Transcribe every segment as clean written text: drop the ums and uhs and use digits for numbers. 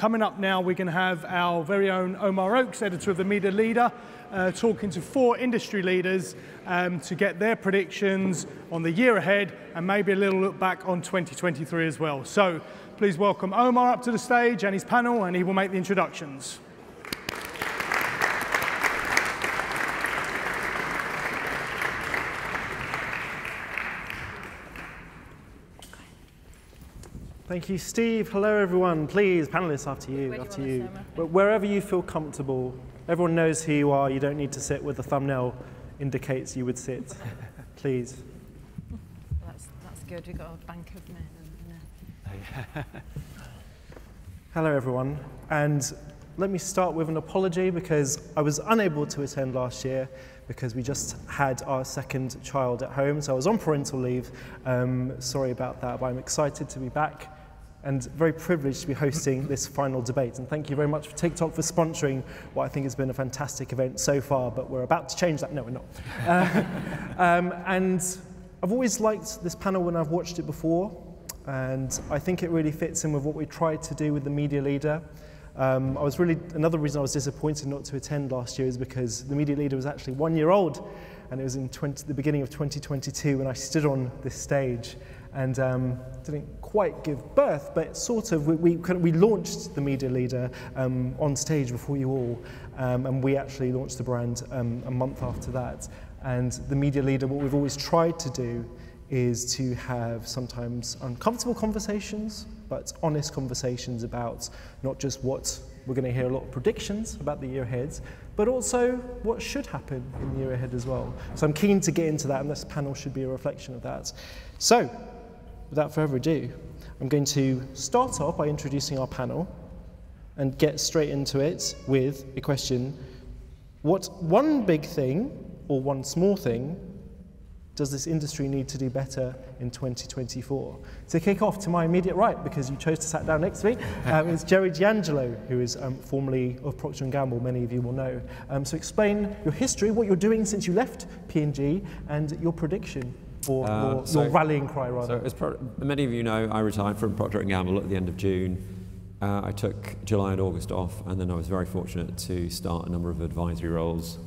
Coming up now, we're going to have our very own Omar Oakes, editor of the Media Leader, talking to 4 industry leaders to get their predictions on the year ahead and maybe a little look back on 2023 as well. So please welcome Omar up to the stage and his panel, and he will make the introductions. Thank you, Steve. Hello, everyone. Please, panelists, after you. After you. But wherever you feel comfortable, everyone knows who you are. You don't need to sit where the thumbnail indicates you would sit. Please. That's good. We've got a bank of men. Hello, everyone. And let me start with an apology because I was unable to attend last year because we just had our second child at home. So I was on parental leave. Sorry about that, but I'm excited to be back and very privileged to be hosting this final debate. And thank you very much for TikTok for sponsoring what I think has been a fantastic event so far, but we're about to change that. No, we're not. And I've always liked this panel when I've watched it before, and I think it really fits in with what we tried to do with the Media Leader. Another reason I was disappointed not to attend last year is because the Media Leader was actually 1 year old, and it was in the beginning of 2022 when I stood on this stage and didn't quite give birth, but sort of we launched the Media Leader on stage before you all, and we actually launched the brand a month after that. And the Media Leader, what we've always tried to do is to have sometimes uncomfortable conversations, but honest conversations about not just what we're going to hear a lot of predictions about the year ahead, but also what should happen in the year ahead as well. So I'm keen to get into that, and this panel should be a reflection of that. So, without further ado, I'm going to start off by introducing our panel and get straight into it with a question: what one big thing or one small thing does this industry need to do better in 2024? To kick off, to my immediate right, because you chose to sit down next to me, is Gerry D'Angelo, who is formerly of Procter & Gamble, many of you will know. So explain your history, what you're doing since you left P&G, and your prediction, or your rallying cry, rather. So as many of you know, I retired from Procter & Gamble at the end of June. I took July and August off, and then I was very fortunate to start a number of advisory roles.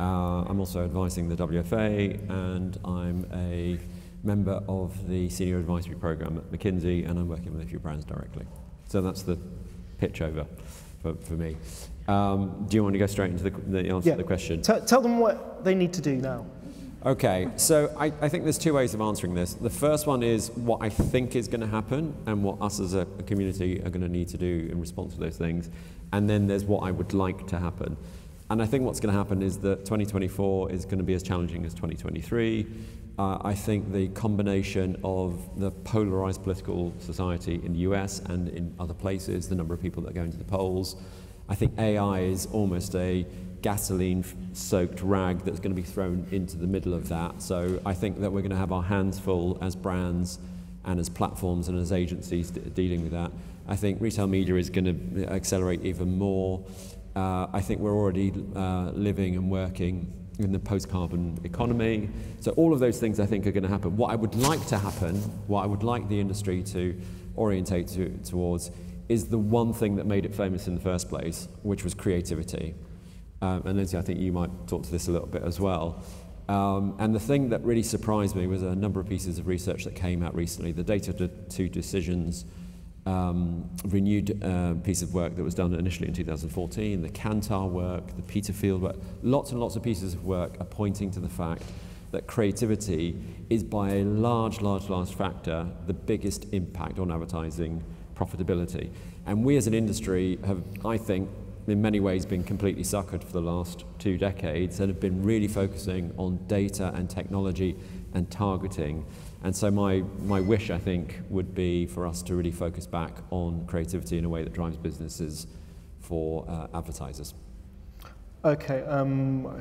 I'm also advising the WFA, and I'm a member of the Senior Advisory Programme at McKinsey, and I'm working with a few brands directly. So that's the pitch over for me. Do you want to go straight into the answer to the question? Tell them what they need to do now. Okay, so I think there's 2 ways of answering this. The first one is what I think is going to happen and what us as a community are going to need to do in response to those things. And then there's what I would like to happen. And I think what's going to happen is that 2024 is going to be as challenging as 2023. I think the combination of the polarized political society in the US and in other places, the number of people that go into the polls, I think AI is almost a gasoline-soaked rag that's going to be thrown into the middle of that. So I think that we're going to have our hands full as brands and as platforms and as agencies dealing with that. I think retail media is going to accelerate even more. I think we're already living and working in the post-carbon economy. So all of those things I think are going to happen. What I would like to happen, what I would like the industry to orientate towards, is the one thing that made it famous in the first place, which was creativity. And Lindsey, I think you might talk to this a little bit as well. And the thing that really surprised me was a number of pieces of research that came out recently. The Data to Decisions renewed piece of work that was done initially in 2014, the Kantar work, the Peterfield work, lots and lots of pieces of work are pointing to the fact that creativity is by a large factor the biggest impact on advertising profitability. And we as an industry have, I think, in many ways been completely suckered for the last 2 decades and have been really focusing on data and technology and targeting. And so my wish, I think, would be for us to really focus back on creativity in a way that drives businesses for advertisers. Okay,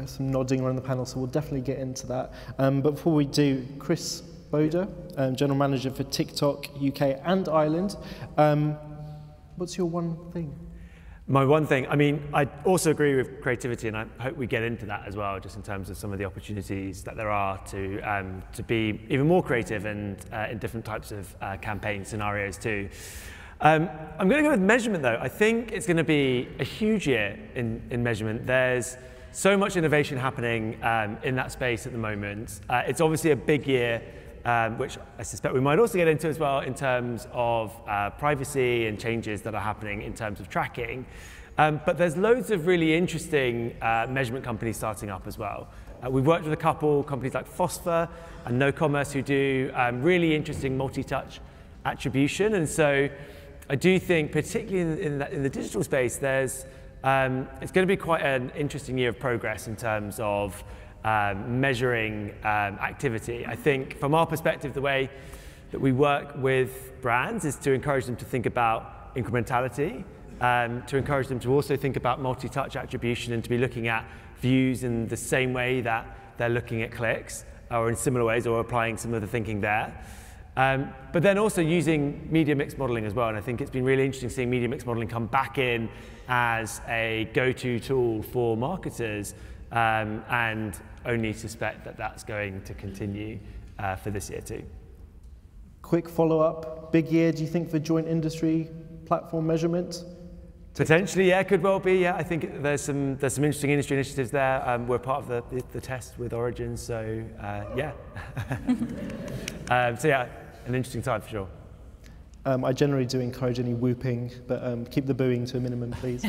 some nodding around the panel, so we'll definitely get into that. But before we do, Chris Boda, General Manager for TikTok UK and Ireland. What's your one thing? My one thing, I mean, I also agree with creativity, and I hope we get into that as well, just in terms of some of the opportunities that there are to be even more creative and in different types of campaign scenarios too. I'm going to go with measurement, though. I think it's going to be a huge year in measurement. There's so much innovation happening in that space at the moment. It's obviously a big year, which I suspect we might also get into as well in terms of privacy and changes that are happening in terms of tracking. But there's loads of really interesting measurement companies starting up as well. We've worked with a couple companies like Phosphor and No Commerce who do really interesting multi-touch attribution. And so I do think, particularly in the digital space, it's going to be quite an interesting year of progress in terms of measuring activity. I think from our perspective, the way that we work with brands is to encourage them to think about incrementality, to encourage them to also think about multi-touch attribution and to be looking at views in the same way that they're looking at clicks or in similar ways or applying some of the thinking there. But then also using media mix modeling as well. And I think it's been really interesting seeing media mix modeling come back in as a go-to tool for marketers, and only suspect that that's going to continue for this year too. Quick follow-up, big year, do you think, for joint industry platform measurement? Potentially, yeah, could well be. Yeah, I think there's some interesting industry initiatives there. We're part of the test with Origin, so yeah. So yeah, an interesting time for sure. I generally do encourage any whooping, but keep the booing to a minimum, please.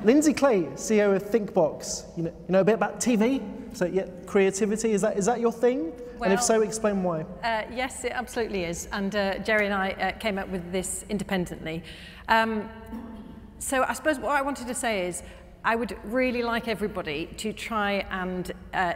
Lindsey Clay, CEO of Thinkbox. You know a bit about TV? So yeah, creativity, is that your thing? Well, and if so, explain why. Yes, it absolutely is. And Gerry and I came up with this independently. So I suppose what I wanted to say is I would really like everybody to try and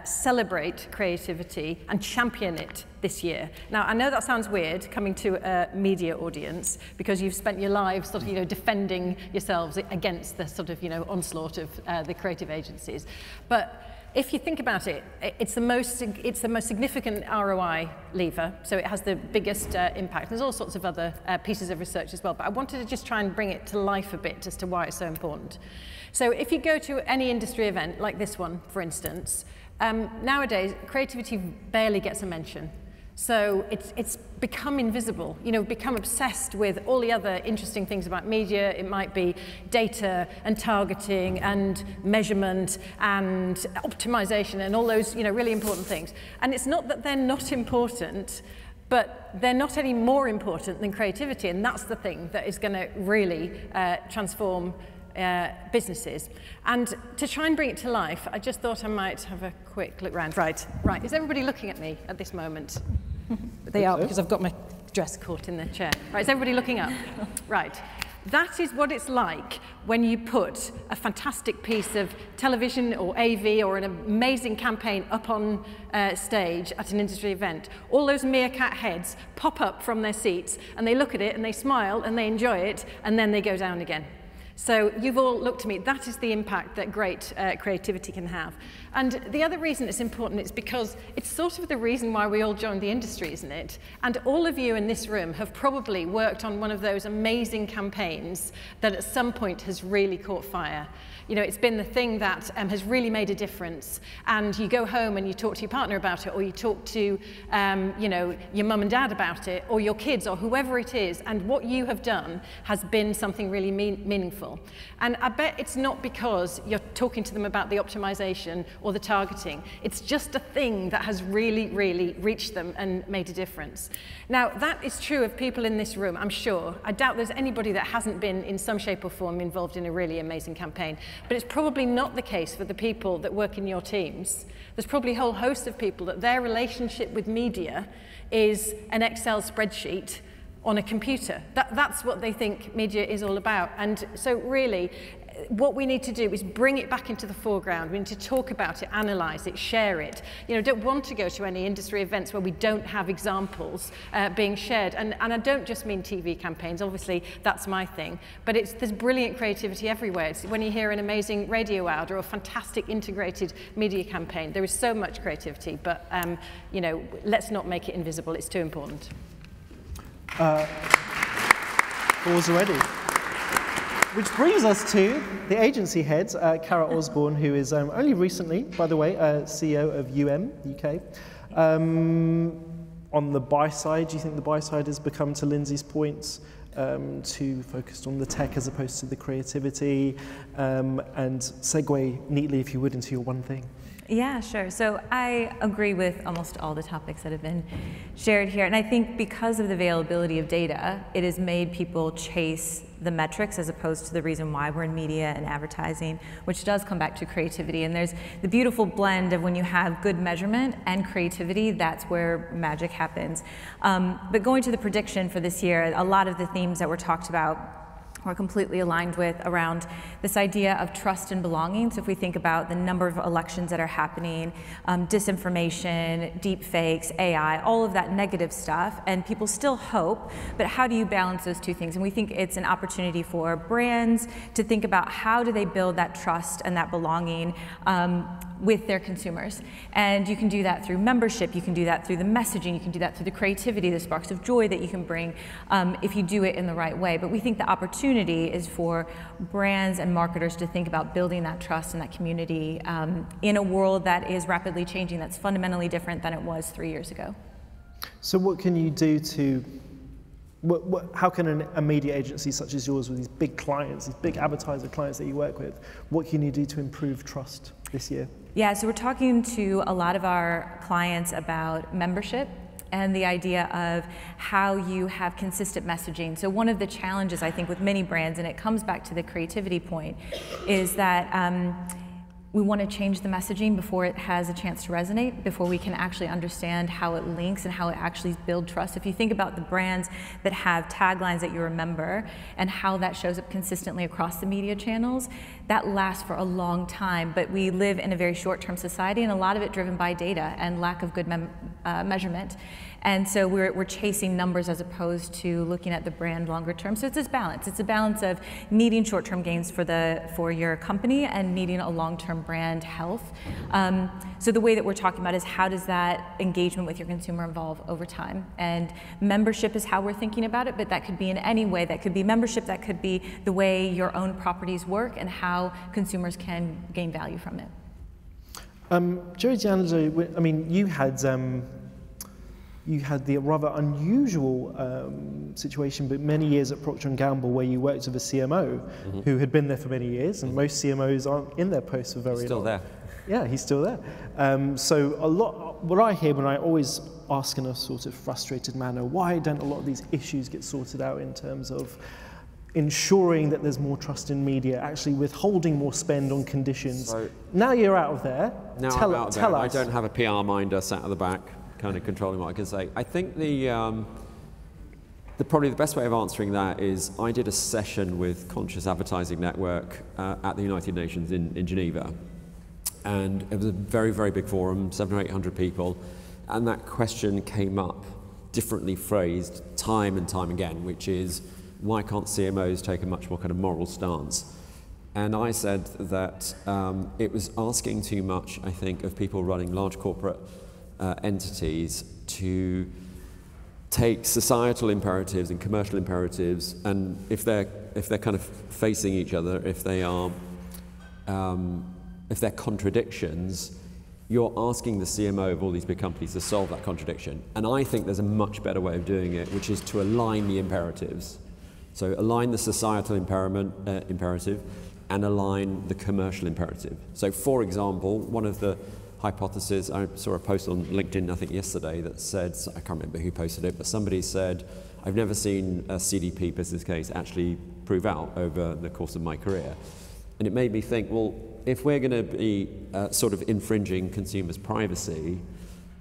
celebrate creativity and champion it this year. Now, I know that sounds weird coming to a media audience because you've spent your lives sort of, defending yourselves against the sort of, onslaught of the creative agencies. But if you think about it, it's the most significant ROI lever, so it has the biggest impact. There's all sorts of other pieces of research as well, but I wanted to just try and bring it to life a bit as to why it's so important. So if you go to any industry event, like this one, for instance, nowadays, creativity barely gets a mention. So it's become invisible, become obsessed with all the other interesting things about media. It might be data and targeting and measurement and optimization and all those, really important things. And it's not that they're not important, but they're not any more important than creativity. And that's the thing that is going to really transform businesses. And to try and bring it to life, I just thought I might have a quick look around. Right. Is everybody looking at me at this moment? They are, because I've got my dress caught in the chair. Right, is everybody looking up? Right. That is what it's like when you put a fantastic piece of television or AV or an amazing campaign up on stage at an industry event. All those meerkat heads pop up from their seats and they look at it and they smile and they enjoy it and then they go down again. So you've all looked at me. That is the impact that great creativity can have. And the other reason it's important is because it's sort of the reason why we all joined the industry, isn't it? And all of you in this room have probably worked on one of those amazing campaigns that at some point has really caught fire. It's been the thing that has really made a difference. And you go home and you talk to your partner about it, or you talk to, your mum and dad about it, or your kids, or whoever it is. And what you have done has been something really meaningful. And I bet it's not because you're talking to them about the optimization or the targeting. It's just a thing that has really, really reached them and made a difference. Now, that is true of people in this room, I'm sure. I doubt there's anybody that hasn't been in some shape or form involved in a really amazing campaign. But it's probably not the case for the people that work in your teams. There's probably a whole host of people that their relationship with media is an Excel spreadsheet on a computer. That's what they think media is all about. And so really, what we need to do is bring it back into the foreground. We need to talk about it, analyse it, share it. Don't want to go to any industry events where we don't have examples being shared. And I don't just mean TV campaigns. Obviously, that's my thing. But there's brilliant creativity everywhere. It's when you hear an amazing radio ad or a fantastic integrated media campaign, there is so much creativity. But, let's not make it invisible. It's too important. Pause already. Which brings us to the agency head, Cara Osborne, who is only recently, by the way, CEO of UK. On the buy side, do you think the buy side has become, to Lindsey's points, to focus on the tech as opposed to the creativity, and segue neatly, if you would, into your one thing. Yeah, sure. So I agree with almost all the topics that have been shared here. And I think because of the availability of data, it has made people chase the metrics as opposed to the reason why we're in media and advertising, which does come back to creativity. And there's the beautiful blend of when you have good measurement and creativity, that's where magic happens. But going to the prediction for this year, a lot of the themes that were talked about we're completely aligned with around this idea of trust and belonging. So if we think about the number of elections that are happening, disinformation, deep fakes, AI, all of that negative stuff, and people still hope, but how do you balance those two things? And we think it's an opportunity for brands to think about how do they build that trust and that belonging with their consumers. And you can do that through membership, you can do that through the messaging, you can do that through the creativity, the sparks of joy that you can bring if you do it in the right way. But we think the opportunity is for brands and marketers to think about building that trust and that community in a world that is rapidly changing, that's fundamentally different than it was 3 years ago. So what can you do to, how can a media agency such as yours with these big clients, these big advertiser clients that you work with, what can you do to improve trust this year? Yeah, so we're talking to a lot of our clients about membership and the idea of how you have consistent messaging. So one of the challenges I think with many brands, and it comes back to the creativity point, is that we want to change the messaging before it has a chance to resonate, before we can actually understand how it links and how it actually builds trust. If you think about the brands that have taglines that you remember and how that shows up consistently across the media channels, that lasts for a long time. But we live in a very short-term society, and a lot of it driven by data and lack of good measurement. And so we're chasing numbers as opposed to looking at the brand longer term. So it's this balance. It's a balance of needing short-term gains for your company and needing a long-term brand health. So the way that we're talking about is how does that engagement with your consumer evolve over time? And membership is how we're thinking about it, but that could be in any way. That could be membership, that could be the way your own properties work and how consumers can gain value from it. Gerry D'Angelo, I mean, you had the rather unusual situation, but many years at Procter & Gamble where you worked with a CMO who had been there for many years, and most CMOs aren't in their post for very long. Still there. Yeah, he's still there. So a lot, what I hear when I always ask in a sort of frustrated manner, why don't a lot of these issues get sorted out in terms of ensuring that there's more trust in media, actually withholding more spend on conditions. So, now you're out of there. Now tell us. I don't have a PR minder sat at the back kind of controlling what I can say. I think probably the best way of answering that is I did a session with Conscious Advertising Network at the United Nations in Geneva. And it was a very, very big forum, 700 or 800 people. And that question came up, differently phrased, time and time again, which is, why can't CMOs take a much more kind of moral stance? And I said that it was asking too much, I think, of people running large corporate entities to take societal imperatives and commercial imperatives, and if they're kind of facing each other, if they're contradictions, you're asking the CMO of all these big companies to solve that contradiction. And I think there's a much better way of doing it, which is to align the imperatives. So align the societal imperative and align the commercial imperative. So for example, one of the hypotheses, I saw a post on LinkedIn, I think yesterday, that said, I can't remember who posted it, but somebody said, I've never seen a CDP business case actually prove out over the course of my career. And it made me think, well, if we're going to be sort of infringing consumers' privacy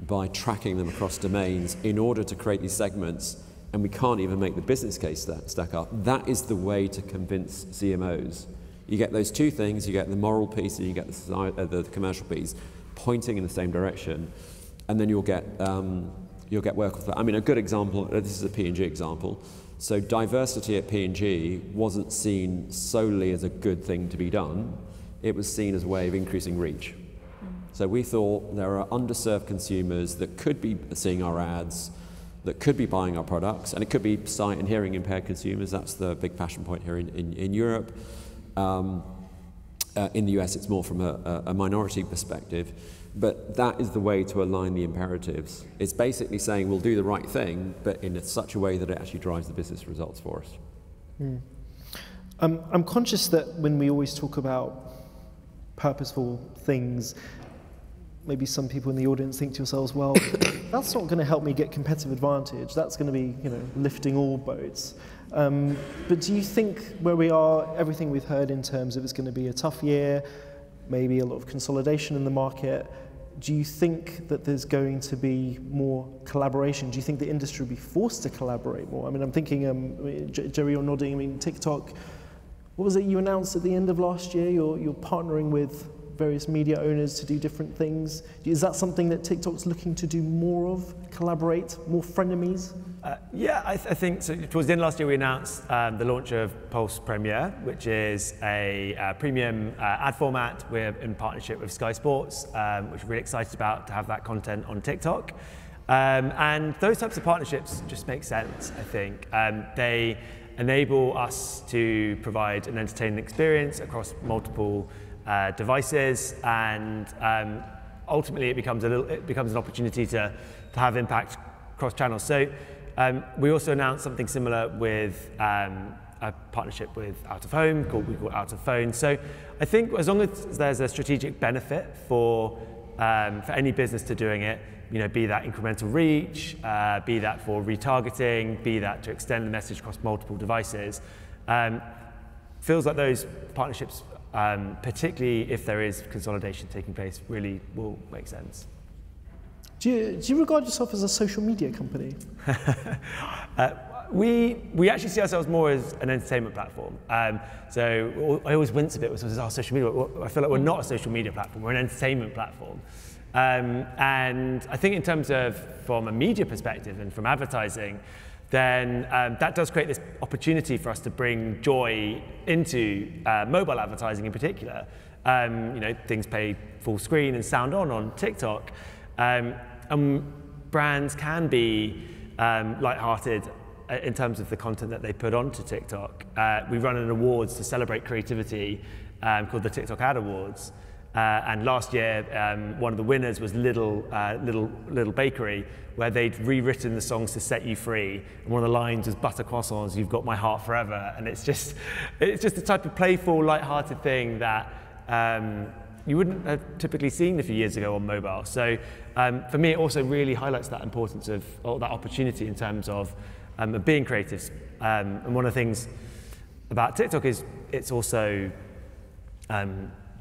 by tracking them across domains in order to create these segments, and we can't even make the business case stack up, that is the way to convince CMOs. You get those two things, you get the moral piece and you get the commercial piece, pointing in the same direction, and then you'll get work with that. I mean, a good example, this is a P&G example. So diversity at P&G wasn't seen solely as a good thing to be done. It was seen as a way of increasing reach. So we thought there are underserved consumers that could be seeing our ads, that could be buying our products, and it could be sight and hearing impaired consumers. That's the big passion point here in Europe. In the US, it's more from a minority perspective. But that is the way to align the imperatives. It's basically saying we'll do the right thing, but in such a way that it actually drives the business results for us. Mm. I'm conscious that when we always talk about purposeful things, maybe some people in the audience think to yourselves, well, that's not going to help me get competitive advantage. That's going to be, lifting all boats. But do you think where we are, everything we've heard in terms of it's going to be a tough year, maybe a lot of consolidation in the market, do you think that there's going to be more collaboration? Do you think the industry will be forced to collaborate more? I mean, I'm thinking, Gerry, you're nodding, I mean, TikTok, what was it you announced at the end of last year? You're partnering with various media owners to do different things. Is that something that TikTok's looking to do more of, collaborate, more frenemies? Yeah, I think so. Towards the end of last year, we announced the launch of Pulse Premiere, which is a premium ad format. We're in partnership with Sky Sports, which we're really excited about to have that content on TikTok. And those types of partnerships just make sense, I think. They enable us to provide an entertaining experience across multiple devices, and ultimately it becomes an opportunity to have impact across channels. So we also announced something similar with a partnership with Out of Home we call Out of Phone. So I think as long as there's a strategic benefit for any business to doing it, be that incremental reach, be that for retargeting, be that to extend the message across multiple devices, feels like those partnerships, particularly if there is consolidation taking place, really will make sense. Do you regard yourself as a social media company? We actually see ourselves more as an entertainment platform. So I always wince a bit with our social media. I feel like we're not a social media platform, we're an entertainment platform. And I think in terms of from a media perspective and from advertising, then that does create this opportunity for us to bring joy into mobile advertising in particular. Things play full screen and sound on TikTok. And brands can be lighthearted in terms of the content that they put onto TikTok. We run an awards to celebrate creativity called the TikTok Ad Awards. And last year, one of the winners was Little Bakery, where they'd rewritten the songs to Set You Free. And one of the lines was butter croissants, you've got my heart forever. And it's just the type of playful, light-hearted thing that you wouldn't have typically seen a few years ago on mobile. So for me, it also really highlights that importance of that opportunity in terms of being creatives. And one of the things about TikTok is it's also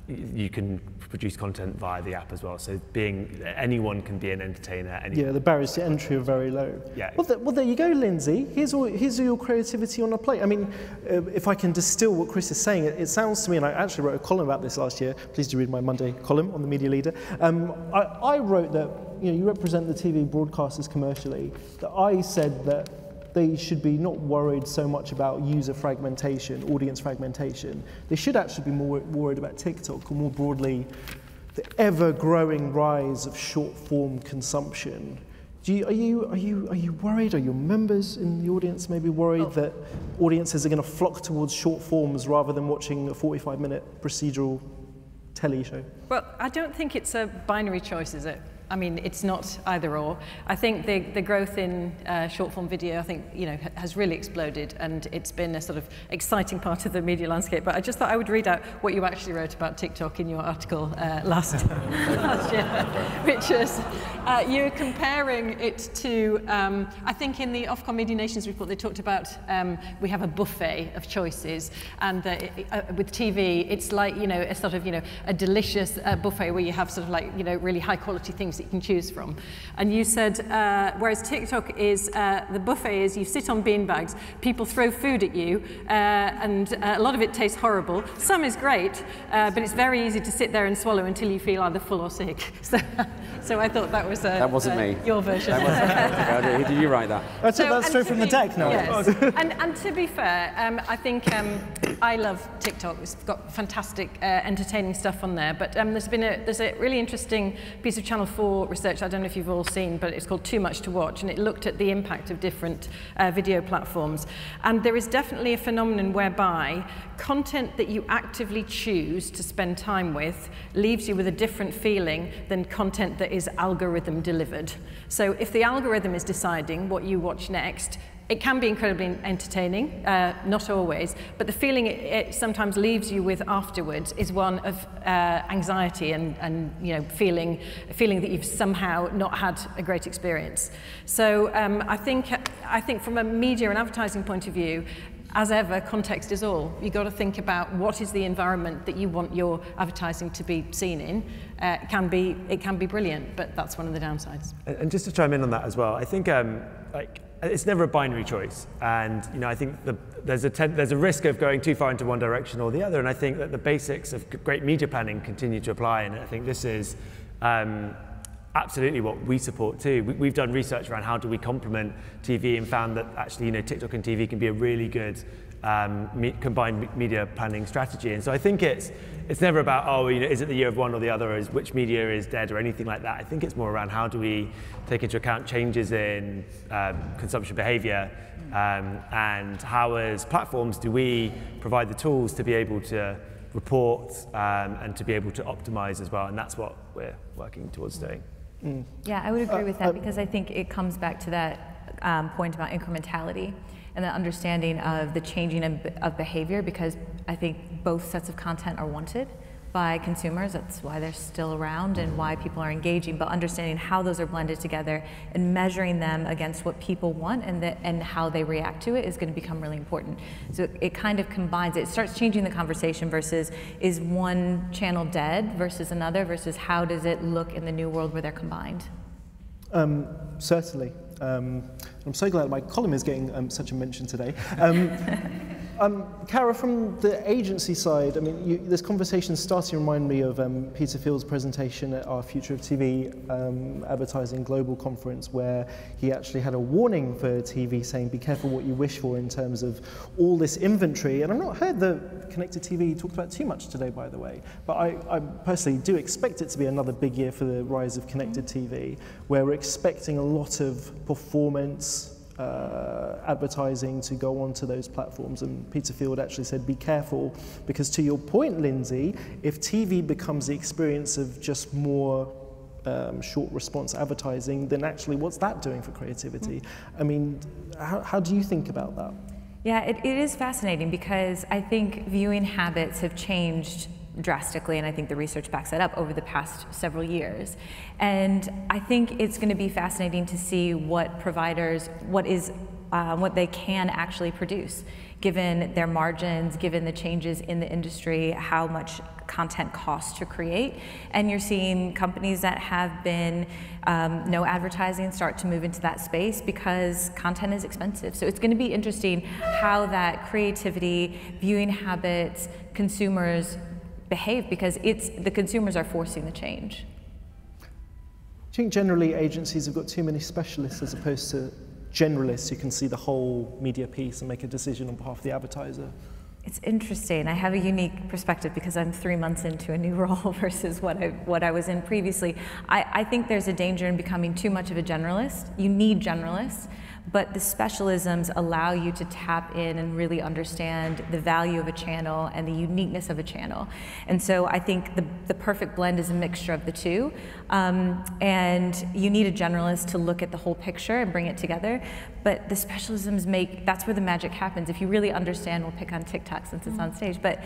you can produce content via the app as well. So anyone can be an entertainer. Yeah, the barriers to entry are very low. Yeah. Well, there you go, Lindsey. Here's all your creativity on a plate. I mean, if I can distill what Chris is saying, it sounds to me, and I actually wrote a column about this last year. Please do read my Monday column on the Media Leader. I wrote that you represent the TV broadcasters commercially. That I said that they should be not worried so much about user fragmentation, audience fragmentation. They should actually be more worried about TikTok, or more broadly, the ever-growing rise of short-form consumption. Are you worried? Are your members in the audience maybe worried that audiences are going to flock towards short forms rather than watching a 45-minute procedural telly show? Well, I don't think it's a binary choice, is it? I mean, it's not either or. I think the growth in short-form video, I think, has really exploded, and it's been a sort of exciting part of the media landscape. But I just thought I would read out what you actually wrote about TikTok in your article last year, which was you're comparing it to, I think in the Ofcom Media Nations report, they talked about we have a buffet of choices, and with TV, it's like, a sort of, a delicious buffet where you have sort of like, really high-quality things that you can choose from. And you said, whereas TikTok is, the buffet is you sit on beanbags, people throw food at you, and a lot of it tastes horrible. Some is great, but it's very easy to sit there and swallow until you feel either full or sick. So I thought that was that wasn't me. Your version. Who did you write that? I took that straight from the deck now. Yes. and to be fair, I think I love TikTok. It's got fantastic entertaining stuff on there, but there's a really interesting piece of Channel 4 for research, I don't know if you've all seen, but it's called Too Much to Watch, and it looked at the impact of different video platforms. And there is definitely a phenomenon whereby content that you actively choose to spend time with leaves you with a different feeling than content that is algorithm delivered. So if the algorithm is deciding what you watch next, it can be incredibly entertaining, not always, but the feeling it sometimes leaves you with afterwards is one of anxiety and you know, feeling that you've somehow not had a great experience. So I think from a media and advertising point of view, as ever, context is all. You've got to think about what is the environment that you want your advertising to be seen in. It can be brilliant, but that's one of the downsides. And just to chime in on that as well, I think it's never a binary choice, and you know, I think there's a risk of going too far into one direction or the other, and I think that the basics of great media planning continue to apply, and I think this is absolutely what we support too. We've done research around how do we complement TV and found that actually, you know, TikTok and TV can be a really good combined media planning strategy. And so I think it's never about, oh, you know, is it the year of one or the other, or is which media is dead or anything like that. I think it's more around how do we take into account changes in consumption behavior, and how as platforms do we provide the tools to be able to report and to be able to optimize as well. And that's what we're working towards doing. Yeah, I would agree with that, because I think it comes back to that point about incrementality and the understanding of the changing of behavior, because I think both sets of content are wanted by consumers. That's why they're still around and why people are engaging, but understanding how those are blended together and measuring them against what people want and how they react to it is going to become really important. So it kind of combines, it starts changing the conversation versus is one channel dead versus another versus how does it look in the new world where they're combined? Certainly. I'm so glad my column is getting such a mention today. Cara, from the agency side, I mean, this conversation is starting to remind me of Peter Field's presentation at our Future of TV Advertising Global Conference, where he actually had a warning for TV saying, be careful what you wish for in terms of all this inventory. And I've not heard the connected TV talked about too much today, by the way, but I personally do expect it to be another big year for the rise of connected TV, where we're expecting a lot of performance advertising to go onto those platforms. And Peter Field actually said, be careful, because to your point, Lindsey, if TV becomes the experience of just more short response advertising, then actually what's that doing for creativity? I mean, how do you think about that? Yeah, it is fascinating, because I think viewing habits have changed drastically, and I think the research backs that up over the past several years. And I think it's going to be fascinating to see what providers, what they can actually produce, given their margins, given the changes in the industry, how much content costs to create. And you're seeing companies that have been no advertising start to move into that space because content is expensive. So it's going to be interesting how that creativity, viewing habits, consumers behave, because the consumers are forcing the change. Do you think generally agencies have got too many specialists as opposed to generalists who can see the whole media piece and make a decision on behalf of the advertiser? It's interesting. I have a unique perspective because I'm 3 months into a new role versus what I was in previously. I think there's a danger in becoming too much of a generalist. You need generalists, but the specialisms allow you to tap in and really understand the value of a channel and the uniqueness of a channel. And so I think the perfect blend is a mixture of the two. And you need a generalist to look at the whole picture and bring it together. But the specialisms that's where the magic happens. If you really understand, we'll pick on TikTok since it's on stage, but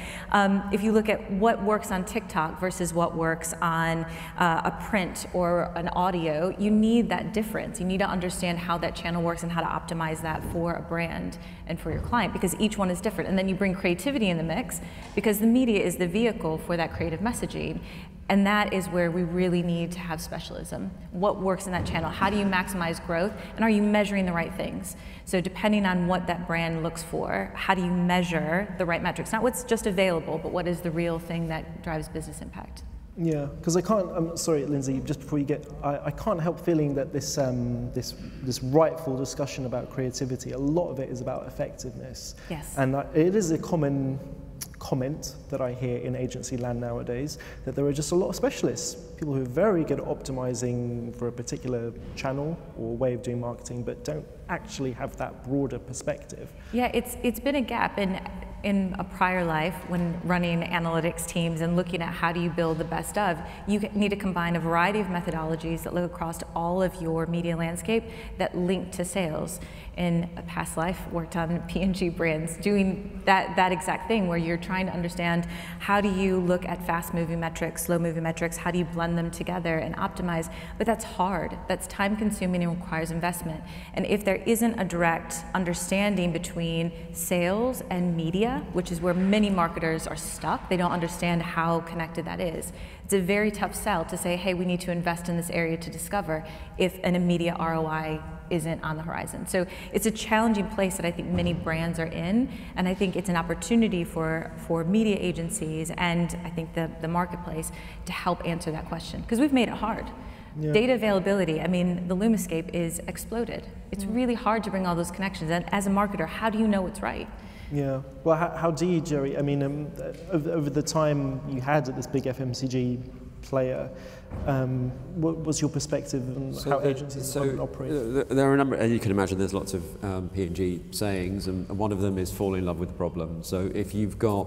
if you look at what works on TikTok versus what works on a print or an audio, you need that difference. You need to understand how that channel works and how to optimize that for a brand and for your client, because each one is different. And then you bring creativity in the mix, because the media is the vehicle for that creative messaging. And that is where we really need to have specialism. What works in that channel? How do you maximize growth? And are you measuring the right things? So depending on what that brand looks for, how do you measure the right metrics? Not what's just available, but what is the real thing that drives business impact? Yeah, because I can't, I'm sorry, Lindsey, just before you get, I can't help feeling that this rightful discussion about creativity, a lot of it is about effectiveness. Yes. And it is a common comment that I hear in agency land nowadays, that there are just a lot of specialists, people who are very good at optimizing for a particular channel or way of doing marketing, but don't actually have that broader perspective. Yeah, it's been a gap in a prior life when running analytics teams and looking at how do you build the best of. You need to combine a variety of methodologies that look across all of your media landscape that link to sales. In a past life, worked on P&G brands, doing that exact thing where you're trying to understand how do you look at fast-moving metrics, slow-moving metrics, how do you blend them together and optimize, but that's hard, that's time-consuming and requires investment. And if there isn't a direct understanding between sales and media, which is where many marketers are stuck, they don't understand how connected that is. It's a very tough sell to say, hey, we need to invest in this area to discover if an immediate ROI isn't on the horizon. So it's a challenging place that I think many brands are in, and I think it's an opportunity for media agencies and I think the marketplace to help answer that question, because we've made it hard. Yeah. Data availability, I mean, the Lumascape is exploded. It's really hard to bring all those connections, and as a marketer, how do you know what's right? Yeah, well, how do you, Gerry? I mean, over the time you had at this big FMCG player, what was your perspective on how agencies operate? There are a number, as you can imagine, there's lots of P&G sayings, and one of them is fall in love with the problem. So if you've got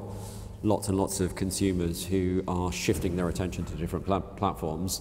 lots and lots of consumers who are shifting their attention to different platforms,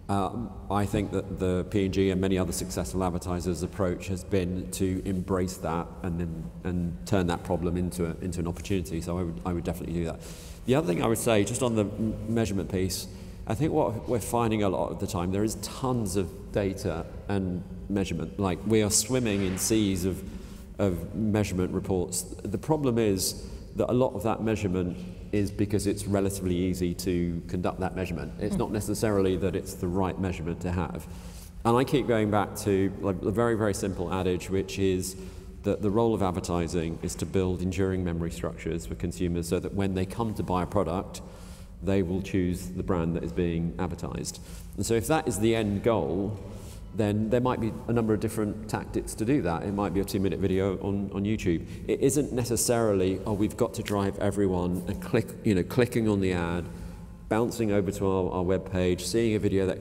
I think that the P&G and many other successful advertisers' approach has been to embrace that and turn that problem into an opportunity. So I would definitely do that. The other thing I would say, just on the measurement piece, I think what we're finding a lot of the time, there is tons of data and measurement. Like, we are swimming in seas of measurement reports. The problem is that a lot of that measurement is because it's relatively easy to conduct that measurement. It's not necessarily that it's the right measurement to have. And I keep going back to like the very, very simple adage, which is that the role of advertising is to build enduring memory structures for consumers so that when they come to buy a product, they will choose the brand that is being advertised. And so if that is the end goal, then there might be a number of different tactics to do that. It might be a 2-minute video on YouTube. It isn't necessarily, oh, we've got to drive everyone and clicking on the ad, bouncing over to our web page, seeing a video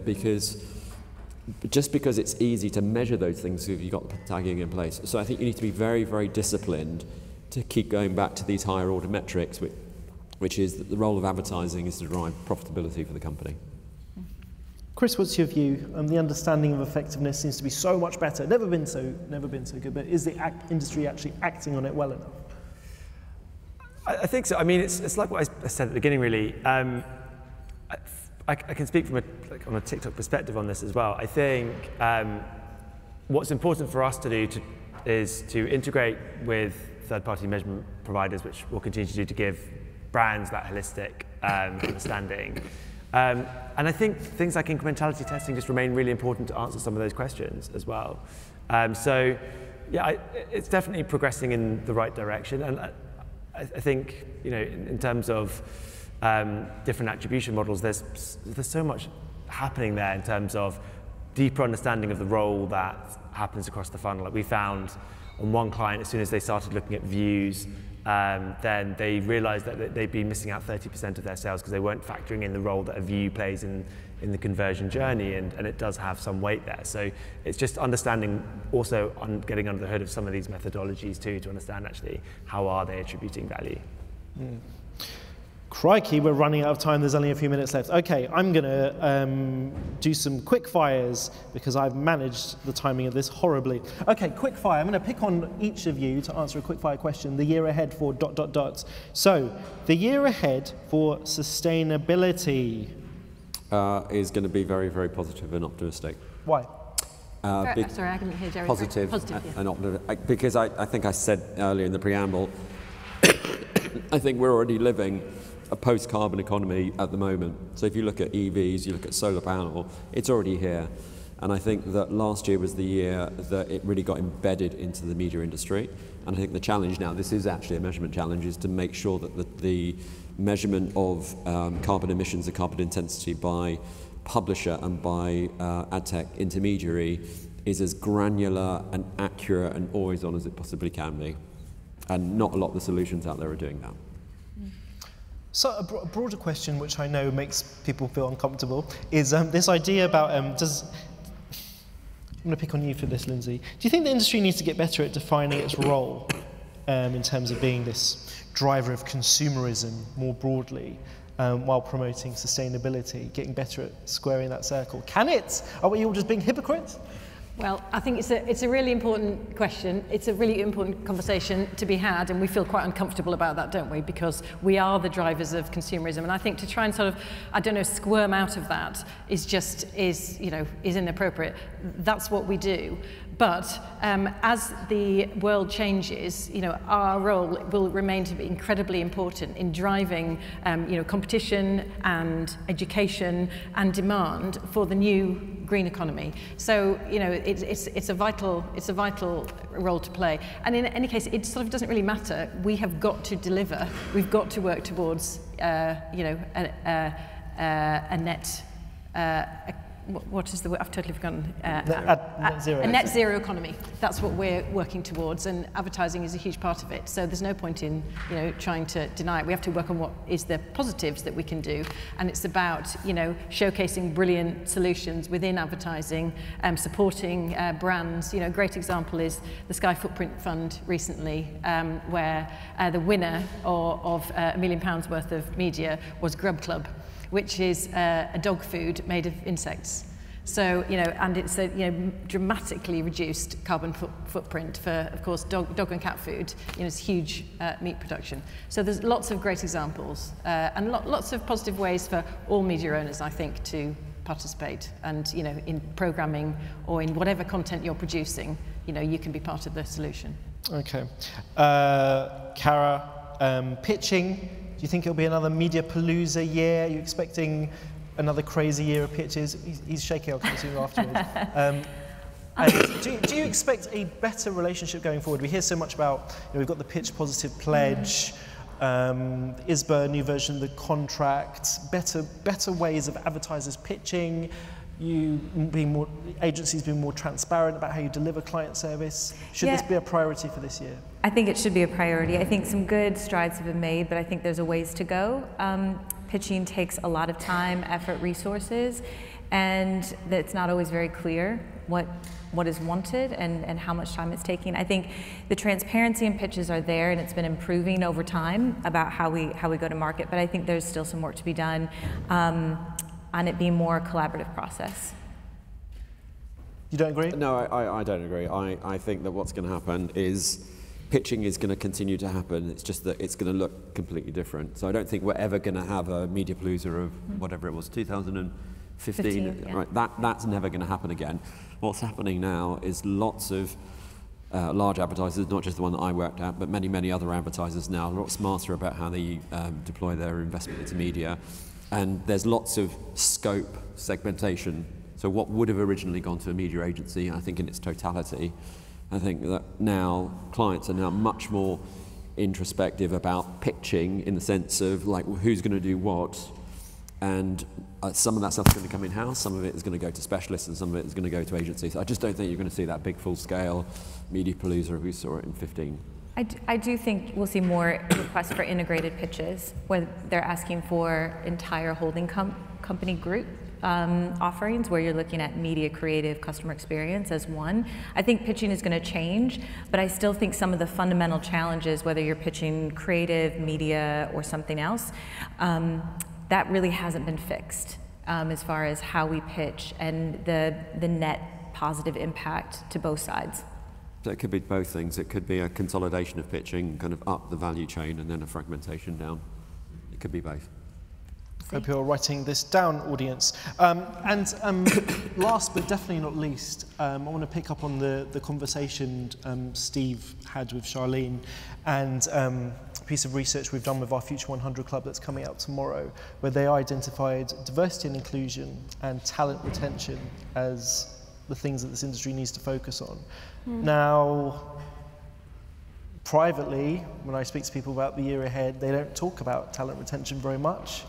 just because it's easy to measure those things if you've got the tagging in place. So I think you need to be very, very disciplined to keep going back to these higher order metrics, which is that the role of advertising is to drive profitability for the company. Chris, what's your view? The understanding of effectiveness seems to be so much better. Never been so good. But is the industry actually acting on it well enough? I think so. I mean, it's like what I said at the beginning, really. I can speak from on a TikTok perspective on this as well. I think what's important for us to do is to integrate with third-party measurement providers, which we'll continue to do to give brands that holistic understanding. And I think things like incrementality testing just remain really important to answer some of those questions as well. So, yeah, it's definitely progressing in the right direction. And I think, in terms of different attribution models, there's so much happening there in terms of deeper understanding of the role that happens across the funnel. Like, we found on one client, as soon as they started looking at views, then they realized that they'd be missing out 30% of their sales because they weren't factoring in the role that a view plays in the conversion journey, and it does have some weight there. So it's just understanding, also getting under the hood of some of these methodologies too, to understand actually how are they attributing value. Crikey, we're running out of time. There's only a few minutes left. Okay, I'm going to do some quick fires because I've managed the timing of this horribly. Okay, quick fire. I'm going to pick on each of you to answer a quick fire question. The year ahead for ... So, the year ahead for sustainability is going to be very, very positive and optimistic. Why? Sorry, I couldn't hear Gerry. Positive and optimistic. Because I think I said earlier in the preamble, I think we're already living a post-carbon economy at the moment. So if you look at EVs, you look at solar panel, it's already here. And I think that last year was the year that it really got embedded into the media industry. And I think the challenge now, this is actually a measurement challenge, is to make sure that the measurement of carbon emissions and carbon intensity by publisher and by ad tech intermediary is as granular and accurate and always on as it possibly can be. And not a lot of the solutions out there are doing that. So a broader question, which I know makes people feel uncomfortable, is this idea about I'm going to pick on you for this, Lindsey. Do you think the industry needs to get better at defining its role in terms of being this driver of consumerism more broadly, while promoting sustainability, getting better at squaring that circle? Can it? Are we all just being hypocrites? Well, I think it's a really important question. It's a really important conversation to be had, and we feel quite uncomfortable about that, don't we? Because we are the drivers of consumerism, and I think to try and sort of, I don't know, squirm out of that is inappropriate. That's what we do. But as the world changes, our role will remain to be incredibly important in driving, competition and education and demand for the new green economy. So, it's a vital role to play. And in any case, it sort of doesn't really matter. We have got to deliver. We've got to work towards, a net. What is the word? I've totally forgotten. Net zero. A net zero economy. That's what we're working towards, and advertising is a huge part of it. So there's no point in trying to deny it. We have to work on what is the positives that we can do, and it's about showcasing brilliant solutions within advertising, supporting brands. A great example is the Sky Footprint Fund recently, where the winner of £1 million worth of media was Grub Club, which is a dog food made of insects. So, and it's a dramatically reduced carbon footprint for, of course, dog and cat food. It's huge meat production. So there's lots of great examples and lots of positive ways for all media owners, I think, to participate. And, in programming or in whatever content you're producing, you can be part of the solution. Okay. Cara, pitching. Do you think it'll be another Media Palooza year? Are you expecting another crazy year of pitches? He's shaking. I'll come to you afterwards. Do you expect a better relationship going forward? We hear so much about, we've got the Pitch Positive Pledge, ISBA, new version of the contract, better ways of advertisers pitching, agencies being more transparent about how you deliver client service. Should this be a priority for this year? I think it should be a priority. I think some good strides have been made, but I think there's a ways to go. Pitching takes a lot of time, effort, resources, and it's not always very clear what is wanted and how much time it's taking. I think the transparency in pitches are there, and it's been improving over time about how we go to market, but I think there's still some work to be done on it being more a collaborative process. You don't agree? No, I don't agree. I think that what's going to happen is pitching is going to continue to happen. It's just that it's going to look completely different. So I don't think we're ever going to have a Media Palooza of whatever it was, 2015. Yeah. Right? That's never going to happen again. What's happening now is lots of large advertisers, not just the one that I worked at, but many other advertisers now, a lot smarter about how they deploy their investment into media. And there's lots of scope segmentation. So what would have originally gone to a media agency, I think in its totality, I think that now clients are now much more introspective about pitching in the sense of like who's going to do what, and some of that stuff is going to come in-house, some of it is going to go to specialists, and some of it is going to go to agencies. I just don't think you're going to see that big full-scale Media Palooza we saw it in 15. I do think we'll see more requests for integrated pitches, where they're asking for entire holding company group offerings, where you're looking at media, creative, customer experience as one. I think pitching is going to change, but I still think some of the fundamental challenges, whether you're pitching creative, media, or something else, that really hasn't been fixed as far as how we pitch and the net positive impact to both sides. So it could be both things. It could be a consolidation of pitching, kind of up the value chain, and then a fragmentation down. It could be both. Hope you're writing this down, audience. Last but definitely not least, I want to pick up on the conversation Steve had with Charlene, and a piece of research we've done with our Future 100 Club that's coming out tomorrow, where they identified diversity and inclusion and talent retention as the things that this industry needs to focus on. Now, privately, when I speak to people about the year ahead, they don't talk about talent retention very much.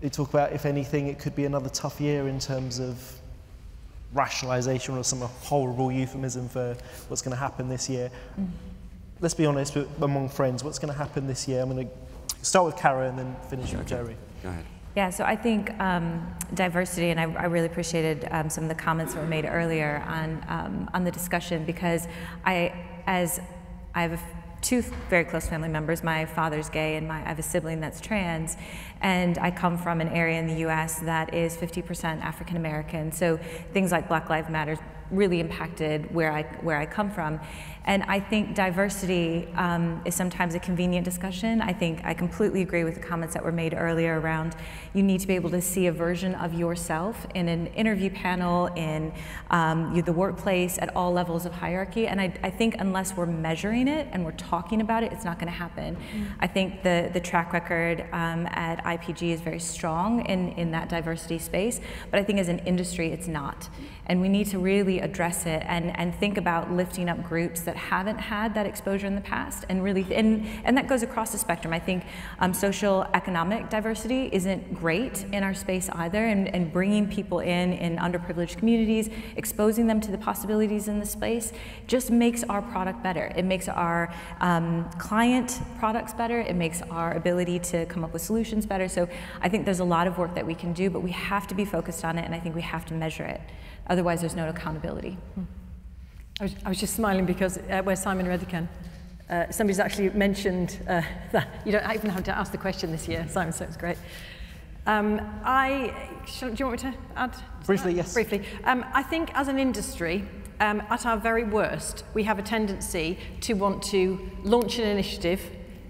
They talk about, if anything, it could be another tough year in terms of rationalisation or some horrible euphemism for what's going to happen this year. Let's be honest, among friends, what's going to happen this year? I'm going to Start with Kara and then finish with Gerry. Go ahead. Yeah, so I think diversity, and I really appreciated some of the comments that were made earlier on the discussion, because I have two very close family members. My father's gay, and I have a sibling that's trans, and I come from an area in the U.S. that is 50% African American. So things like Black Lives Matter really impacted where I come from. And I think diversity is sometimes a convenient discussion. I think I completely agree with the comments that were made earlier around you need to be able to see a version of yourself in an interview panel, in the workplace, at all levels of hierarchy. And I think unless we're measuring it and we're talking about it, it's not going to happen. I think the track record at IPG is very strong in that diversity space, but I think as an industry, it's not. And we need to really address it and think about lifting up groups that haven't had that exposure in the past, and really, and that goes across the spectrum. I think social economic diversity isn't great in our space either, and bringing people in underprivileged communities, exposing them to the possibilities in the space, just makes our product better. It makes our client products better. It makes our ability to come up with solutions better. So I think there's a lot of work that we can do, but we have to be focused on it, and I think we have to measure it. Otherwise, there's no accountability. I was just smiling because where Simon Redican, somebody's actually mentioned that. You don't even have to ask the question this year, Simon, so it's great. Do you want me to add? Briefly, yes. Briefly. I think as an industry, at our very worst, we have a tendency to want to launch an initiative,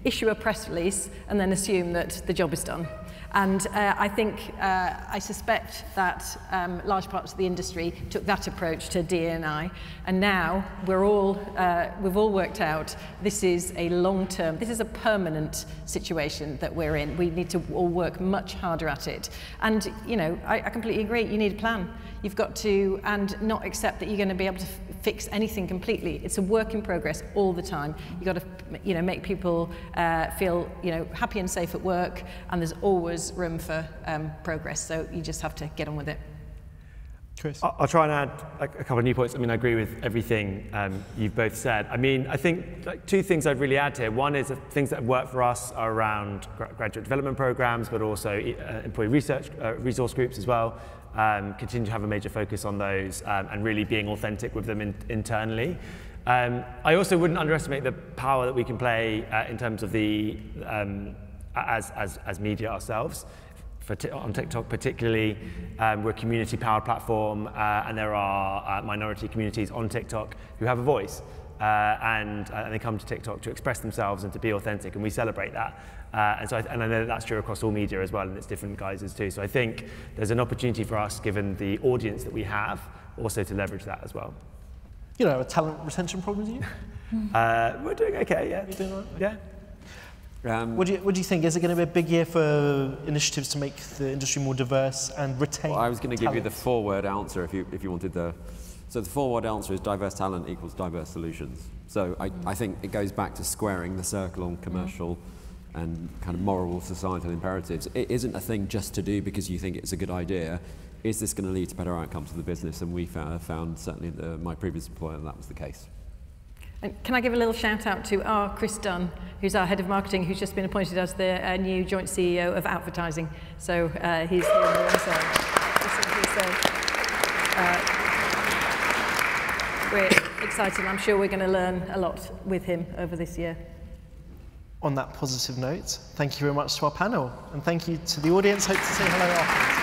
issue a press release, and then assume that the job is done. And I suspect that large parts of the industry took that approach to D&I, and now we've all worked out this is a long-term, this is a permanent situation that we're in. We need to all work much harder at it. And I completely agree. You need a plan. You've got to, and not accept that you're going to be able to fix anything completely. It's a work in progress all the time. You've got to, make people feel, happy and safe at work, and there's always room for progress. So you just have to get on with it. Chris? I'll try and add a couple of new points. I mean, I agree with everything you've both said. I mean, I think two things I'd really add here. One is that things that work for us are around graduate development programs, but also employee research resource groups as well. Continue to have a major focus on those and really being authentic with them internally. I also wouldn't underestimate the power that we can play in terms of the as media ourselves. On TikTok particularly, we're a community-powered platform, and there are minority communities on TikTok who have a voice, and they come to TikTok to express themselves and to be authentic, and we celebrate that. And I know that's true across all media as well, and it's different guises too. So I think there's an opportunity for us, given the audience that we have, also to leverage that as well. A talent retention problem with you? We're doing okay, yeah. You're doing all right? Yeah. What do you think? Is it going to be a big year for initiatives to make the industry more diverse and retain Well, I was going to give you the talent? 4-word answer if you wanted the... So the 4-word answer is diverse talent equals diverse solutions. So I think it goes back to squaring the circle on commercial and kind of moral societal imperatives. It isn't a thing just to do because you think it's a good idea. Is this going to lead to better outcomes for the business? And we found certainly my previous employer that was the case. And can I give a little shout out to Chris Dunn, who's our head of marketing, who's just been appointed as the new joint CEO of advertising. So he's here in the room. So we're excited. I'm sure we're going to learn a lot with him over this year. On that positive note, thank you very much to our panel, and thank you to the audience. Hope to say hello afterwards.